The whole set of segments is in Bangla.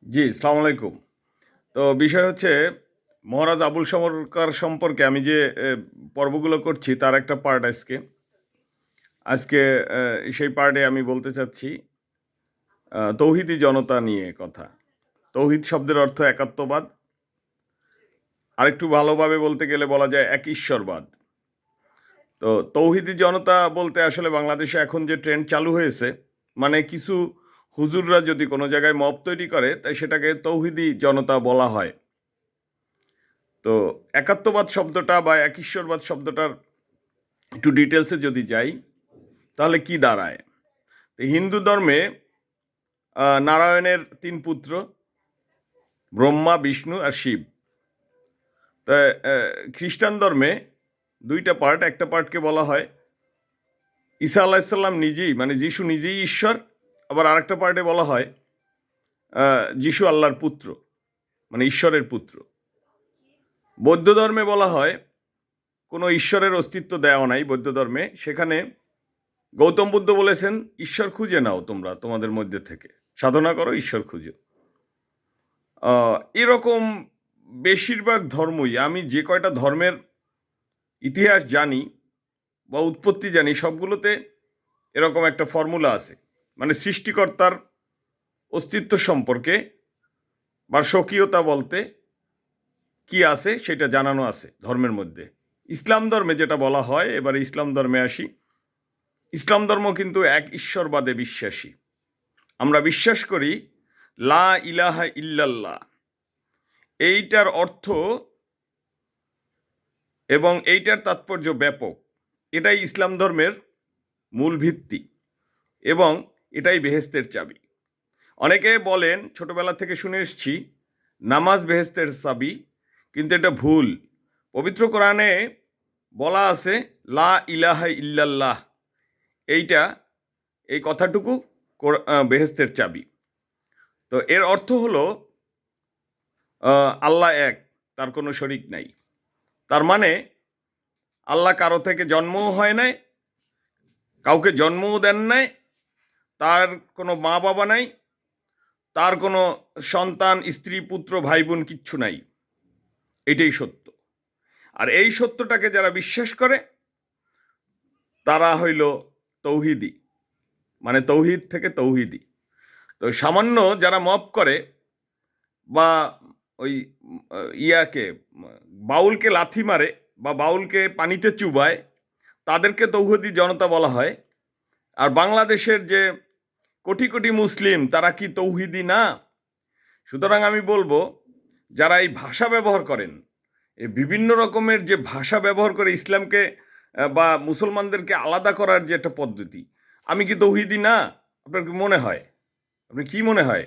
জি, আসসালামু আলাইকুম। তো বিষয় হচ্ছে মহারাজ আবুল সমরকার সম্পর্কে আমি যে পর্বগুলো করছি তার একটা পার্ট আজকে। আজকে সেই পার্টে আমি বলতে চাচ্ছি তৌহিদি জনতা নিয়ে কথা। তৌহিদ শব্দের অর্থ একাত্মবাদ। আরেকটু ভালোভাবে বলতে গেলে বলা যায় এক ঈশ্বরবাদ। তো তৌহিদি জনতা বলতে আসলে বাংলাদেশে এখন যে ট্রেন্ড চালু হয়েছে, মানে কিছু হুজুররা যদি কোনো জায়গায় মব তৈরি করে, তাই সেটাকে তৌহিদি জনতা বলা হয়। তো একাত্মবাদ শব্দটা বা এক ঈশ্বরবাদ শব্দটার একটু ডিটেলসে যদি যাই তাহলে কি দাঁড়ায়? তো হিন্দু ধর্মে নারায়ণের তিন পুত্র ব্রহ্মা, বিষ্ণু আর শিব। তা খ্রিস্টান ধর্মে দুইটা পার্ট, একটা পার্টকে বলা হয় ঈসা আলাহিসাল্লাম নিজেই, মানে যিশু নিজেই ঈশ্বর। আবার আরেকটা পার্টে বলা হয় যিশু আল্লাহর পুত্র, মানে ঈশ্বরের পুত্র। বৌদ্ধ ধর্মে বলা হয় কোনো ঈশ্বরের অস্তিত্ব দেওয়া নাই বৌদ্ধ ধর্মে। সেখানে গৌতম বুদ্ধ বলেছেন, ঈশ্বর খুঁজে নাও তোমরা তোমাদের মধ্যে থেকে, সাধনা করো, ঈশ্বর খুঁজো। এরকম বেশিরভাগ ধর্মই, আমি যে কয়টা ধর্মের ইতিহাস জানি বা উৎপত্তি জানি, সবগুলোতে এরকম একটা ফর্মুলা আছে, মানে সৃষ্টিকর্তার অস্তিত্ব সম্পর্কে বা স্বকীয়তা বলতে কি আছে সেটা জানানো আছে ধর্মের মধ্যে। ইসলাম ধর্মে যেটা বলা হয়, এবারে ইসলাম ধর্মে আসি। ইসলাম ধর্ম কিন্তু এক ঈশ্বরবাদে বিশ্বাসী। আমরা বিশ্বাস করি লা ইলাহা ইল্লাল্লাহ, এইটার অর্থ এবং এইটার তাৎপর্য ব্যাপক। এটাই ইসলাম ধর্মের মূল ভিত্তি এবং এটাই বেহেস্তের চাবি। অনেকে বলেন, ছোটবেলা থেকে শুনে এসছি, নামাজ বেহেস্তের চাবি, কিন্তু এটা ভুল। পবিত্র কোরআনে বলা আছে লা ইলাহা ইল্লাল্লাহ, এইটা, এই কথাটুকু বেহেস্তের চাবি। তো এর অর্থ হলো আল্লাহ এক, তার কোনো শরিক নাই। তার মানে আল্লাহ কারো থেকে জন্মও হয় নাই, কাউকে জন্মও দেন নাই, তার কোনো মা বাবা নাই, তার কোনো সন্তান, স্ত্রী, পুত্র, ভাই বোন কিচ্ছু নাই। এটাই সত্য। আর এই সত্যটাকে যারা বিশ্বাস করে তারা হইল তৌহিদি, মানে তৌহিদ থেকে তৌহিদি। তো সামান্য যারা মপ করে বা ওই ইয়াকে, বাউলকে লাথি মারে বা বাউলকে পানিতে চুবায়, তাদেরকে তৌহিদি জনতা বলা হয়। আর বাংলাদেশের যে কোটি কোটি মুসলিম, তারা কি তৌহিদি না? সুতরাং আমি বলবো, যারা এই ভাষা ব্যবহার করেন, এই বিভিন্ন রকমের যে ভাষা ব্যবহার করে ইসলামকে বা মুসলমানদেরকে আলাদা করার যে একটা পদ্ধতি, আমি কি তৌহিদি না? আপনার কি মনে হয়? আপনি কি মনে হয়?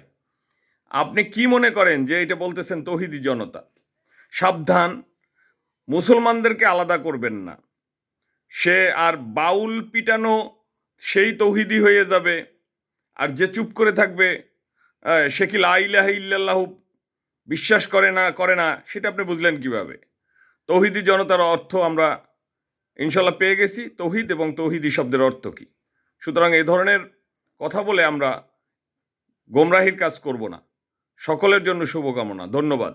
আপনি কি মনে করেন যে এটা বলতেছেন তৌহিদি জনতা? সাবধান, মুসলমানদেরকে আলাদা করবেন না। সে আর বাউল পিটানো, সেই তৌহিদি হয়ে যাবে। আর যে চুপ করে থাকবে, সে কি লা ইলাহা ইল্লাল্লাহু বিশ্বাস করে না, সেটা আপনি বুঝলেন কিভাবে? তৌহিদি জনতার অর্থ আমরা ইনশাল্লাহ পেয়ে গেছি, তৌহিদ এবং তৌহিদি শব্দের অর্থ কি। সুতরাং এই ধরনের কথা বলে আমরা গোমরাহির কাজ করব না। সকলের জন্য শুভকামনা। ধন্যবাদ।